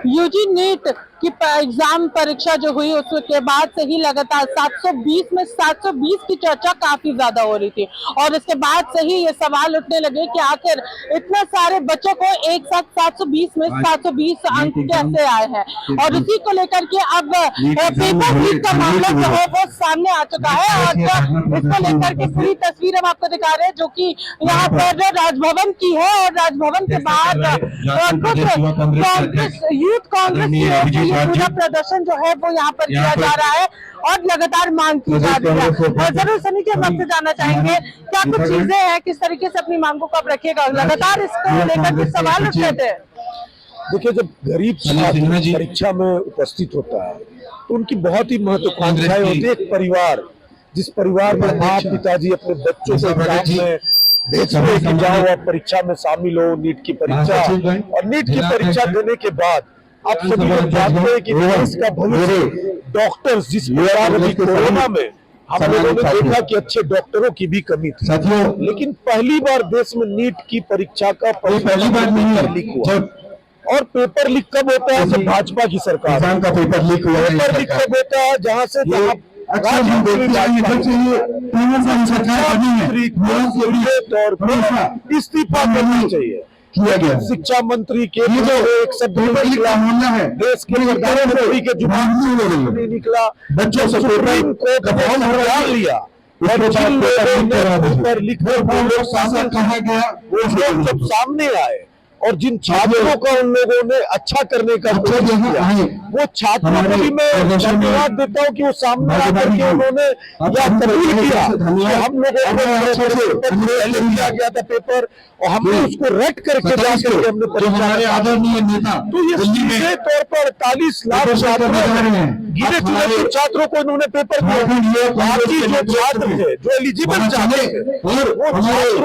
UG NEET की exam परीक्षा जो हुई उसके बाद से ही लगातार 720 में 720 की चर्चा काफी ज्यादा हो रही थी और इसके बाद से ही ये सवाल उठने लगे कि आखिर इतने सारे बच्चों को एक साथ 720 में 720 अंक कैसे आए हैं। और इसी को लेकर के अब पेपर लीक का मामला जो है वो सामने आ चुका है और इसको लेकर के पूरी तस्वीर हम आपको दिखा रहे हैं जो कि यहाँ पर राजभवन की है। और राजभवन के बाद कांग्रेस यूथ कांग्रेस की ओर से ये पूरा प्रदर्शन जो है वो यहाँ पर किया जा रहा है और लगातार मांग की जा रही है। और जरूर सनी जी हम आपसे जानना चाहेंगे क्या कुछ चीजें हैं, किस तरीके से अपनी मांगों को आप रखिएगा, लगातार इसको लेकर के सवाल उठ रहे थे। देखिए, जब गरीब छात्र परीक्षा में उपस्थित होता है तो उनकी बहुत ही महत्वाकांक्षाएं होती है। एक परिवार, जिस परिवार में माँ पिताजी अपने बच्चों को एग्जाम में भेजते हैं कि जाओ आप परीक्षा में शामिल हो, नीट की परीक्षा, और नीट की परीक्षा देने के बाद आप सभी लोग जानते हैं कि देश का भविष्य डॉक्टर्स, जिस प्रकार अभी कोरोना में हम लोगों ने देखा कि अच्छे डॉक्टरों की भी कमी थी, लेकिन पहली बार देश में नीट की परीक्षा का पहली बार पेपर लीक हुआ। और पेपर लीक कब होता है? जब भाजपा की सरकार का पेपर लीक हुआ। पेपर लीक कब होता है? जहाँ से इस्तीफा करना चाहिए किया गया। शिक्षा मंत्री के एक शब्द है, देश के प्रधानमंत्री के जुबान से नहीं निकला, बच्चों से सुप्रीम कोर्ट ने लिया और जिन लोगों ने पेपर लिख कर शासन कहा गया वो लोग जब सामने आए और जिन छात्रों का उन लोगों ने अच्छा करने का कोशिश किया, वो छात्रों को भी मैं धन्यवाद देता हूँ कि वो सामने आकर के उन्होंने यह कबूल किया कि हम लोगों को पहले दिया गया था पेपर और हमने उसको रट करके जा करके हमने परीक्षा आदरणीय नेता। तो ये सीधे तौर पर 48 लाख छात्र गिने चुने छात्रों को इन्होंने पेपर दिया। बाकी जो छात्र थे जो एलिजिबल छात्र थे वो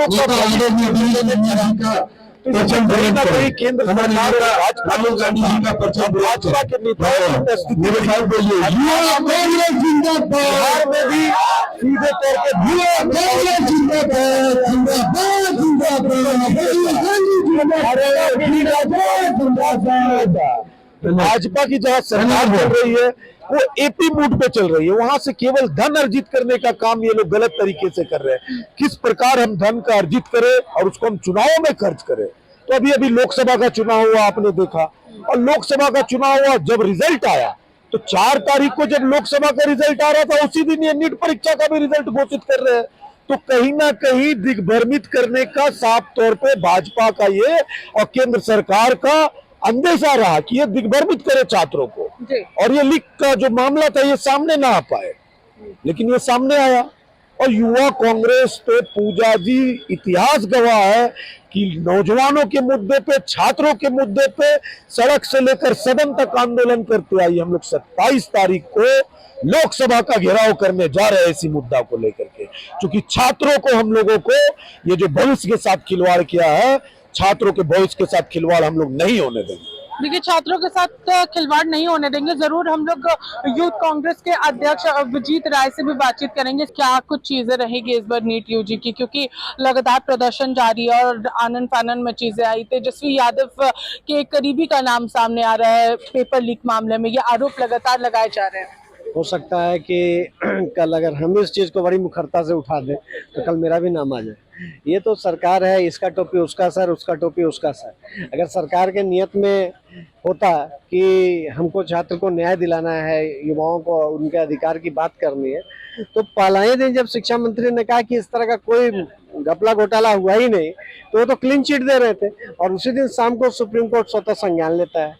छात्रों का कहीं ना कहीं केंद्र सरकार भाजपा के नेताओं की उपस्थिति बिहार में भी सीधे तौर पर भाजपा की जहाँ सरकार चल रही है वो एपी मूड पे चल रही है। वहां से केवल धन अर्जित करने का काम ये लोग गलत तरीके से कर रहे हैं। किस प्रकार हम धन का अर्जित करें और उसको हम चुनावों में खर्च करें। तो अभी लोकसभा का चुनाव हुआ, आपने देखा, और लोकसभा का चुनाव हुआ, जब रिजल्ट आया तो 4 तारीख को जब लोकसभा का रिजल्ट आ रहा था उसी दिन ये नीट परीक्षा का भी रिजल्ट घोषित कर रहे हैं। तो कहीं ना कहीं दिग्भ्रमित करने का साफ तौर पे भाजपा का ये और केंद्र सरकार का अंदेशा रहा कि ये दिग्भ्रमित करे छात्रों को। और ये लीक का जो मामला था ये सामने ना आ पाए, लेकिन ये सामने आया। और युवा कांग्रेस तो पूजा जी इतिहास गवाह है कि नौजवानों के मुद्दे पे, छात्रों के मुद्दे पे सड़क से लेकर सदन तक आंदोलन करते आई। हम लोग 27 तारीख को लोकसभा का घेराव करने जा रहे हैं इसी मुद्दा को लेकर के, क्योंकि छात्रों को, हम लोगों को ये जो भविष्य के साथ खिलवाड़ किया है, छात्रों के भविष्य के साथ खिलवाड़ हम लोग नहीं होने देंगे। देखिए, छात्रों के साथ खिलवाड़ नहीं होने देंगे। जरूर हम लोग यूथ कांग्रेस के अध्यक्ष विजीत राय से भी बातचीत करेंगे क्या कुछ चीजें रहेगी इस बार नीट यूजी की, क्योंकि लगातार प्रदर्शन जारी है और आनन फानन में चीजें आई। तेजस्वी यादव के करीबी का नाम सामने आ रहा है पेपर लीक मामले में, ये आरोप लगातार लगाए जा रहे हैं। हो सकता है कि कल अगर हम इस चीज़ को बड़ी मुखरता से उठा दें तो कल मेरा भी नाम आ जाए। ये तो सरकार है, इसका टोपी उसका सर, उसका टोपी उसका सर। अगर सरकार के नियत में होता कि हमको छात्र को न्याय दिलाना है, युवाओं को उनके अधिकार की बात करनी है, तो पहले दिन जब शिक्षा मंत्री ने कहा कि इस तरह का कोई घपला घोटाला हुआ ही नहीं, तो वो तो क्लीन चिट दे रहे थे और उसी दिन शाम को सुप्रीम कोर्ट स्वतः संज्ञान लेता है।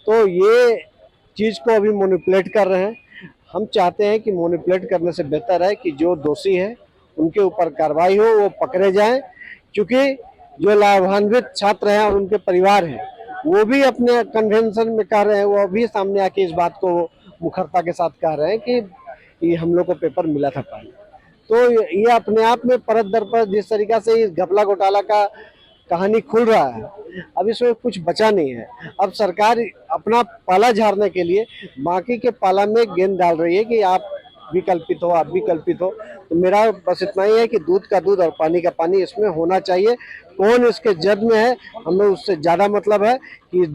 तो ये चीज़ को अभी मैनिपुलेट कर रहे हैं। हम चाहते हैं कि मैनिपुलेट करने से बेहतर है कि जो दोषी है उनके ऊपर कार्रवाई हो, वो पकड़े जाएं, क्योंकि जो लाभान्वित छात्र हैं और उनके परिवार हैं वो भी अपने कन्वेंशन में कह रहे हैं, वो भी सामने आके इस बात को मुखरता के साथ कह रहे हैं कि ये हम लोग को पेपर मिला था पहले। तो ये अपने आप में परत दर परत जिस तरीका से इस घपला घोटाला का कहानी खुल रहा है, अब इसमें कुछ बचा नहीं है। अब सरकार अपना पाला झाड़ने के लिए बाकी के पाला में गेंद डाल रही है कि आप भी कल्पित हो, आप भी कल्पित हो। तो मेरा बस इतना ही है कि दूध का दूध और पानी का पानी इसमें होना चाहिए। कौन इसके जद में है, हमें उससे ज़्यादा मतलब है कि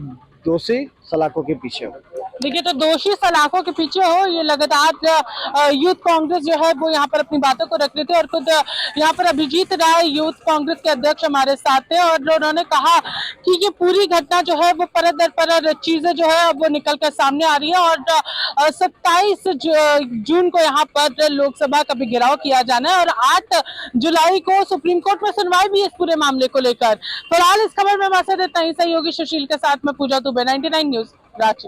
दोषी सलाखों के पीछे हो। देखिए, तो दोषी सलाखों के पीछे हो, ये लगातार यूथ कांग्रेस जो है वो यहाँ पर अपनी बातों को रख रही थी। और खुद यहाँ पर अभिजीत राय यूथ कांग्रेस के अध्यक्ष हमारे साथ थे और उन्होंने कहा कि ये पूरी घटना जो है वो परत दर परत चीजें जो है वो निकल कर सामने आ रही है और 27 जून को यहाँ पर लोकसभा का भी घेराव किया जाना है और 8 जुलाई को सुप्रीम कोर्ट में सुनवाई भी है इस पूरे मामले को लेकर। फिलहाल इस खबर में हमारे साथ इतना ही। सहयोगी सुशील के साथ में पूजा दुबे, 99 न्यूज, रांची।